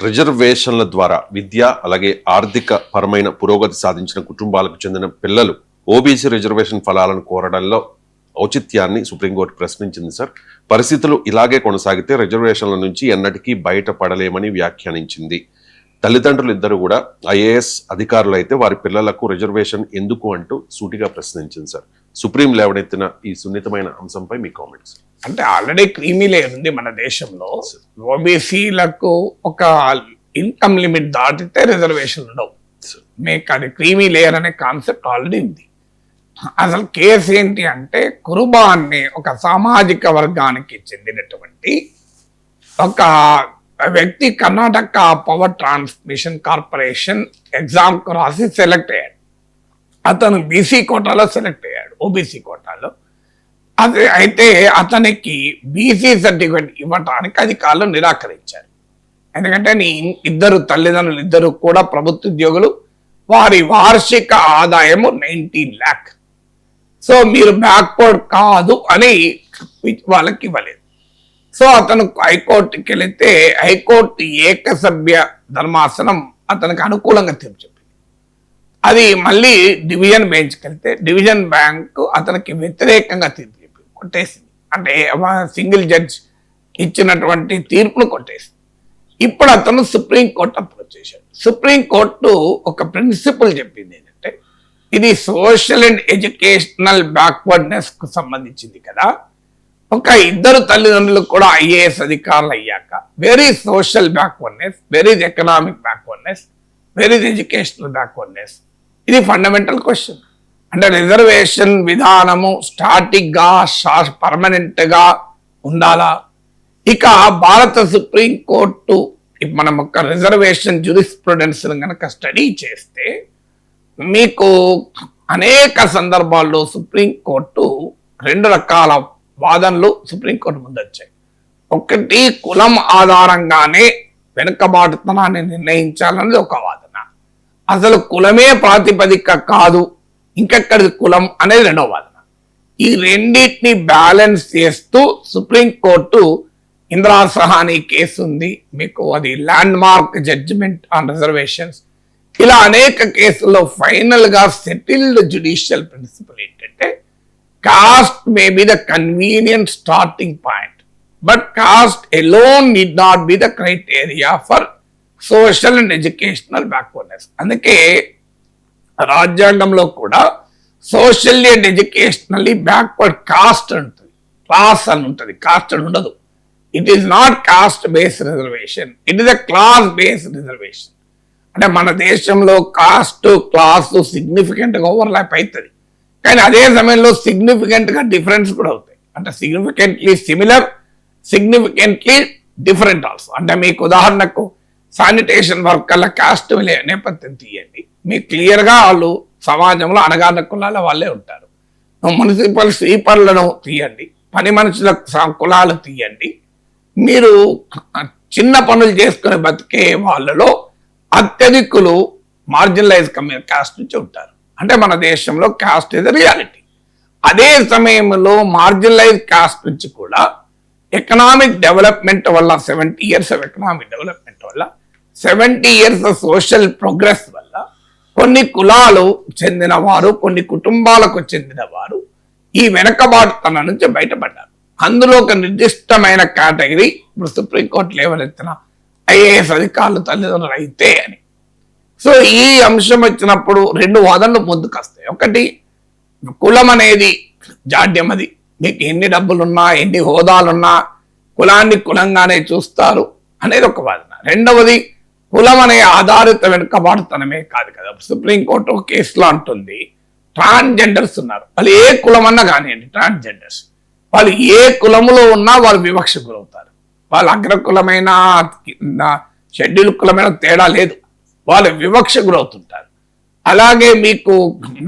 రిజర్వేషన్ల ద్వారా విద్య అలాగే ఆర్థిక పరమైన పురోగతి సాధించిన కుటుంబాలకు చెందిన పిల్లలు ఓబీసీ రిజర్వేషన్ ఫలాలను కోరడంలో ఔచిత్యాన్ని సుప్రీంకోర్టు ప్రశ్నించింది సార్. పరిస్థితులు ఇలాగే కొనసాగితే రిజర్వేషన్ల నుంచి ఎన్నటికీ బయటపడలేమని వ్యాఖ్యానించింది. తల్లిదండ్రులు ఇద్దరు కూడా ఐఏఎస్ అధికారులు అయితే వారి పిల్లలకు రిజర్వేషన్ ఎందుకు అంటూ సూటిగా ప్రశ్నించింది సార్. సుప్రీం లేవనెత్తిన ఈ సున్నితమైన అంశంపై మీ కామెంట్స్. అంటే ఆల్రెడీ క్రీమీ లేయర్ ఉంది మన దేశంలో. ఓబీసీలకు ఒక ఇన్కమ్ లిమిట్ దాటితే రిజర్వేషన్ ఉండవు. మీకు అది క్రీమీ లేయర్ అనే కాన్సెప్ట్ ఆల్రెడీ ఉంది. అసలు కేసు ఏంటి అంటే, కురుబాన్ని ఒక సామాజిక వర్గానికి చెందినటువంటి ఒక వ్యక్తి కర్ణాటక పవర్ ట్రాన్స్మిషన్ కార్పొరేషన్ ఎగ్జామ్కు రాసి సెలెక్ట్ అయ్యాడు. అతను బీసీ కోటాలో సెలెక్ట్ అయ్యాడు, ఓబీసీ కోటాలో. అది అయితే అతనికి బీసీ సర్టిఫికేట్ ఇవ్వటానికి అధికారులు నిరాకరించారు. ఎందుకంటే ఇద్దరు తల్లిదండ్రులు ఇద్దరు కూడా ప్రభుత్వ ఉద్యోగులు, వారి వార్షిక ఆదాయము 19 lakh. సో మీరు బ్యాక్వర్డ్ కాదు అని వాళ్ళకి ఇవ్వలేదు. సో అతను హైకోర్టుకి వెళితే హైకోర్టు ఏకసభ్య ధర్మాసనం అతనికి అనుకూలంగా తీర్పు చెప్పింది. అది మళ్ళీ డివిజన్ బెంచ్కి వెళ్తే డివిజన్ బ్యాంక్ అతనికి వ్యతిరేకంగా తీర్పు చెప్పింది, కొట్టేసింది. అంటే సింగిల్ జడ్జ్ ఇచ్చినటువంటి తీర్పును కొట్టేసింది. ఇప్పుడు అతను సుప్రీంకోర్టు అప్రోచ్ చేశాడు. సుప్రీంకోర్టు ఒక ప్రిన్సిపల్ చెప్పింది ఏంటంటే, ఇది సోషల్ అండ్ ఎడ్యుకేషనల్ బ్యాక్వర్డ్నెస్ కు సంబంధించింది కదా. ఒక ఇద్దరు తల్లిదండ్రులు కూడా ఐఏఎస్ అధికారులు అయ్యాక where is social backwardness, where is economic backwardness, where is educational backwardness? ఇది ఫండమెంటల్ క్వశ్చన్. అంటే రిజర్వేషన్ విధానము స్టాటిక్ గా పర్మనెంట్ గా ఉండాలా? ఇక భారత సుప్రీంకోర్టు మనం ఒక రిజర్వేషన్ జ్యూరిస్ప్రుడెన్స్ కనుక స్టడీ చేస్తే మీకు అనేక సందర్భాల్లో సుప్రీంకోర్టు 2 రకాల వాదనలు సుప్రీంకోర్టు ముందు వచ్చాయి. ఒకటి, కులం ఆధారంగానే వెనుకబాటుతనాన్ని నిర్ణయించాలన్నది ఒక వాదన. అసలు కులమే ప్రాతిపదిక కాదు, ఇంకెక్కడి కులం అనేది 2వ వాదన. ఈ రెండింటిని బ్యాలెన్స్ చేస్తూ సుప్రీంకోర్టు ఇందిరా సహానీ కేసు ఉంది మీకు, అది landmark judgement on reservations. ఇలా అనేక కేసుల్లో ఫైనల్ గా సెటిల్డ్ జ్యుడిషియల్ ప్రిన్సిపల్ ఏంటంటే, caste may be the convenient starting point, but caste alone need not be the criteria for social and educational backwardness. అందుకే రాజ్యాంగంలో కూడా socially and educationally backward caste ఉంటుంది, class అని ఉంటుంది, కాస్ట్ అని ఉండదు. It is not caste based reservation, it is a class based reservation. అంటే మన దేశంలో కాస్ట్ క్లాస్ సిగ్నిఫికెంట్ గా ఓవర్లాప్ అవుతుంది, కానీ అదే సమయంలో సిగ్నిఫికెంట్ గా డిఫరెన్స్ కూడా అవుతాయి. అంటే significantly similar, significantly different also. అంటే మీకు ఉదాహరణకు శానిటేషన్ వర్కర్ల కాస్ట్ నేపథ్యం తీయండి, మీకు క్లియర్ గా వాళ్ళు సమాజంలో అణగారిన కులాల వాళ్ళే ఉంటారు. మున్సిపల్ స్వీపర్లను తీయండి, పని మనుషుల కులాలు తీయండి, మీరు చిన్న పనులు చేసుకుని బతికే వాళ్ళలో అత్యధికులు మార్జినలైజ్ కాస్ట్ నుంచి ఉంటారు. అంటే మన దేశంలో కాస్ట్ ఇస్ రియాలిటీ. అదే సమయంలో మార్జినలైజ్ కాస్ట్ నుంచి కూడా ఎకనామిక్ డెవలప్మెంట్ వల్ల 70 years ఆఫ్ ఎకనామిక్ డెవలప్మెంట్ వల్ల, 70 years ఆఫ్ సోషల్ ప్రోగ్రెస్ వల్ల కొన్ని కులాలు చెందిన వారు, కొన్ని కుటుంబాలకు చెందిన వారు ఈ వెనకబాటుతనం నుంచి బయటపడ్డారు. అందులో ఒక నిర్దిష్టమైన కేటగిరీ ఇప్పుడు సుప్రీంకోర్టు లేవనెత్తిన ఐఏఎస్ అధికారులు తల్లిదండ్రులు అయితే అని. సో ఈ అంశం వచ్చినప్పుడు 2 వాదనలు ముందుకు వస్తాయి. ఒకటి, కులం అనేది జాడ్యం, అది మీకు ఎన్ని డబ్బులున్నా ఎన్ని హోదాలున్నా కులాన్ని కులంగానే చూస్తారు అనేది ఒక వాదన. రెండవది, కులం అనే ఆధారిత వెనుకబాటుతనమే కాదు కదా. సుప్రీంకోర్టు ఒక కేసులో అంటుంది, ట్రాన్స్జెండర్స్ ఉన్నారు, వాళ్ళు ఏ కులం అన్నా కానివ్వండి, ట్రాన్స్జెండర్స్ వాళ్ళు ఏ కులములో ఉన్నా వాళ్ళు వివక్ష గురవుతారు. వాళ్ళు అగ్రకులమైన షెడ్యూల్ కులమైన తేడా లేదు, వాళ్ళు వివక్ష గురవుతుంటారు. అలాగే మీకు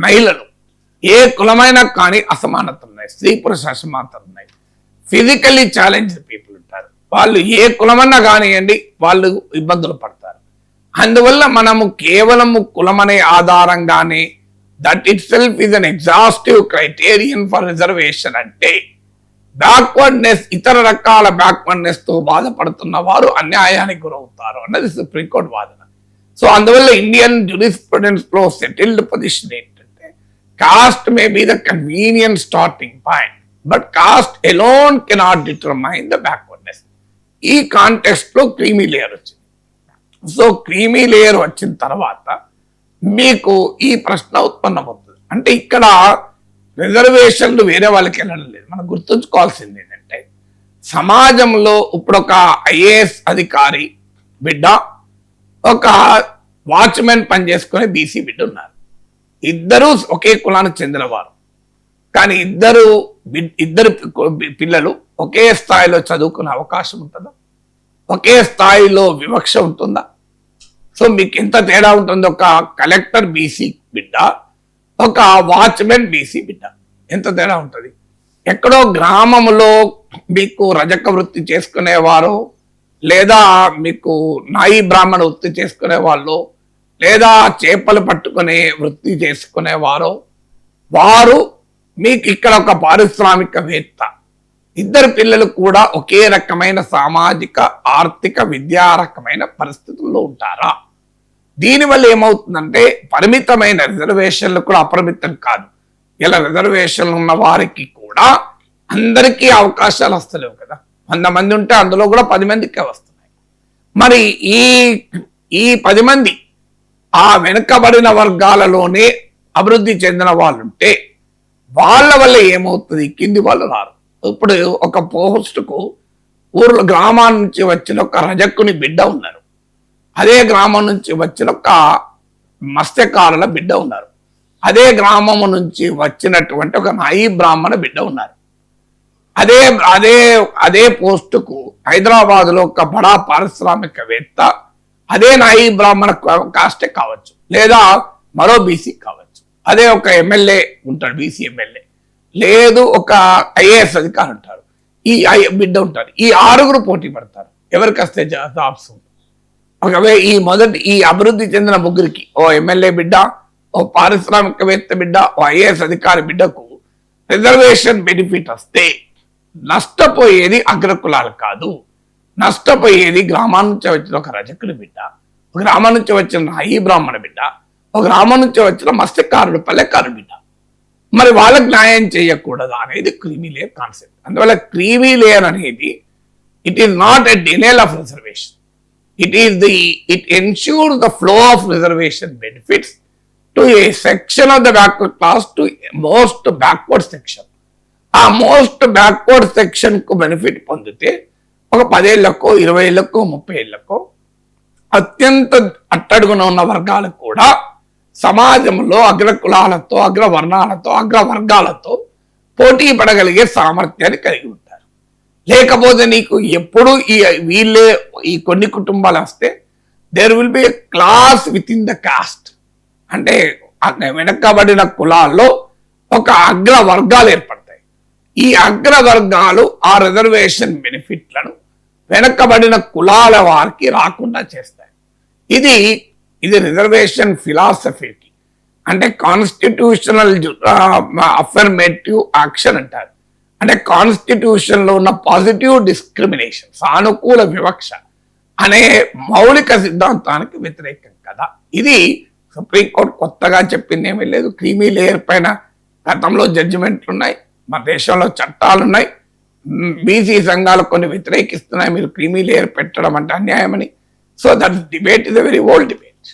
మహిళలు ఏ కులమైనా కానీ అసమానతలు ఉన్నాయి, స్త్రీ పురుష అసమానతలు ఉన్నాయి. ఫిజికల్లీ ఛాలెంజ్డ్ పీపుల్ ఉంటారు, వాళ్ళు ఏ కులమన్నా కానివ్వండి వాళ్ళు ఇబ్బందులు పడతారు. అందువల్ల మనము కేవలము కులం అనే ఆధారంగానే that it self is an exhaustive criterion for reservation అంటే బ్యాక్వర్డ్నెస్, ఇతర రకాల బ్యాక్వర్డ్నెస్ తో బాధపడుతున్న వారు అన్యాయానికి గురవుతారు అన్నది సుప్రీంకోర్టు వాదన. సో అందువల్ల ఇండియన్ జూరిస్ప్రుడెన్స్ లో సెటిల్డ్ పొజిషన్ ఏంటంటే caste may be the convenient starting point, but caste alone cannot determine the backwardness. ఈ కాంటెక్స్ట్ లో క్రీమీ లేయర్ వచ్చింది. సో క్రీమీ లేయర్ వచ్చిన తర్వాత మీకు ఈ ప్రశ్న ఉత్పన్నమవుతుంది. అంటే ఇక్కడ రిజర్వేషన్లు వేరే వాళ్ళకి వెళ్ళడం లేదు. మనం గుర్తుంచుకోవాల్సింది ఏంటంటే సమాజంలో ఇప్పుడు ఒక ఐఏఎస్ అధికారి బిడ్డ, ఒక వాచ్మెన్ పనిచేసుకునే బీసీ బిడ్డ ఉన్నారు. ఇద్దరు ఒకే కులానికి చెందినవారు, కానీ ఇద్దరు పిల్లలు ఒకే స్థాయిలో చదువుకునే అవకాశం ఉంటుందా? ఒకే స్థాయిలో వివక్ష ఉంటుందా? సో మీకు ఎంత తేడా ఉంటుంది? ఒక కలెక్టర్ బీసీ బిడ్డ, ఒక వాచ్మెన్ బీసీ బిడ్డ, ఎంత తేడా ఉంటుంది? ఎక్కడో గ్రామంలో మీకు రజక వృత్తి చేసుకునేవారు, లేదా మీకు నాయి బ్రాహ్మణ వృత్తి చేసుకునే వాళ్ళు, లేదా చేపలు పట్టుకునే వృత్తి చేసుకునేవారు, వారు మీకు ఇక్కడ ఒక పారిశ్రామికవేత్త, ఇద్దరు పిల్లలు కూడా ఒకే రకమైన సామాజిక, ఆర్థిక, విద్యా రకమైన పరిస్థితుల్లో ఉంటారా? దీనివల్ల ఏమవుతుందంటే పరిమితమైన రిజర్వేషన్లు కూడా అపరిమితం కాదు. ఇలా రిజర్వేషన్లు ఉన్న వారికి కూడా అందరికీ అవకాశాలు వస్తలేవు కదా. 100 మంది ఉంటే అందులో కూడా 10 మందికే వస్తున్నాయి. మరి ఈ 10 మంది ఆ వెనుకబడిన వర్గాలలోనే అభివృద్ధి చెందిన వాళ్ళు ఉంటే వాళ్ళ వల్ల ఏమవుతుంది? కింది వాళ్ళు రారు. ఇప్పుడు ఒక పోస్టుకు ఊర్లో గ్రామాల నుంచి వచ్చిన ఒక రజక్కుని బిడ్డ ఉన్నారు, అదే గ్రామం నుంచి వచ్చిన ఒక మత్స్యకారుల బిడ్డ ఉన్నారు, అదే గ్రామం నుంచి వచ్చినటువంటి ఒక నాయి బ్రాహ్మణ బిడ్డ ఉన్నారు. అదే అదే అదే పోస్టుకు హైదరాబాద్ లో ఒక బడా పారిశ్రామికవేత్త, అదే నాయి బ్రాహ్మణ కాస్టే కావచ్చు, లేదా మరో బీసీ కావచ్చు. అదే ఒక ఎమ్మెల్యే ఉంటాడు, బీసీ ఎమ్మెల్యే, లేదు ఒక ఐఏఎస్ అధికారి ఉంటారు, ఈ బిడ్డ ఉంటారు. ఈ 6 పోటీ పడతారు. ఎవరికి వస్తే జాబ్స్? ఒకవేళ ఈ అభివృద్ధి చెందిన ముగ్గురికి, ఓ ఎమ్మెల్యే బిడ్డ, ఓ పారిశ్రామికవేత్త బిడ్డ, ఓ ఐఏఎస్ అధికారి బిడ్డకు రిజర్వేషన్ బెనిఫిట్ వస్తే నష్టపోయేది అగ్రకులాలు కాదు, నష్టపోయేది గ్రామాల నుంచి వచ్చిన ఒక రజకుడి బిడ్డ, ఒక గ్రామం నుంచి వచ్చిన నాయి బ్రాహ్మణ బిడ్డ, ఒక గ్రామం నుంచి వచ్చిన మత్స్యకారుడు, పల్లెకారు బిడ్డ. మరి వాళ్ళకి న్యాయం చేయకూడదు అనేది క్రీమీ లేయర్ కాన్సెప్ట్. అందువల్ల క్రీమీ లేయర్ అనేది it is not a denial of reservation. It ensures the flow of reservation benefits to a section of the backward class to most backward section. ఆ మోస్ట్ బ్యాక్వర్డ్ సెక్షన్ కు benefit పొందితే ఒక 10 ఏళ్లకో 20 ఏళ్లకో 30 ఏళ్లకో అత్యంత అట్టడుగున ఉన్న వర్గాలకు కూడా సమాజంలో అగ్ర కులాలతో, అగ్ర వర్ణాలతో, అగ్ర వర్గాలతో పోటీ పడగలిగే సామర్థ్యాన్ని కలిగి ఉంటారు. లేకపోతే నీకు ఎప్పుడు ఈ కొన్ని కుటుంబాలు వస్తే there will be a class within the caste. అంటే వెనకబడిన కులాల్లో ఒక అగ్ర వర్గాలు ఏర్పడతాయి. ఈ అగ్ర వర్గాలు ఆ రిజర్వేషన్ బెనిఫిట్లను వెనకబడిన కులాల వారికి రాకుండా చేస్తాయి. ఇది రిజర్వేషన్ ఫిలాసఫీకి, అంటే కాన్స్టిట్యూషనల్ అఫర్మేటివ్ యాక్షన్ అంటారు. అంటే కాన్స్టిట్యూషన్ లో ఉన్న పాజిటివ్ డిస్క్రిమినేషన్, సానుకూల వివక్ష అనే మౌలిక సిద్ధాంతానికి వ్యతిరేకం కదా. ఇది సుప్రీంకోర్టు కొత్తగా చెప్పింది ఏమీ లేదు. క్రీమీ లేయర్ పైన గతంలో జడ్జిమెంట్లు ఉన్నాయి, మన దేశంలో చట్టాలు ఉన్నాయి. బీసీ సంఘాలు కొన్ని వ్యతిరేకిస్తున్నాయి, మీరు క్రీమీ లేయర్ పెట్టడం అంటే అన్యాయమని. So that debate is a very old debate.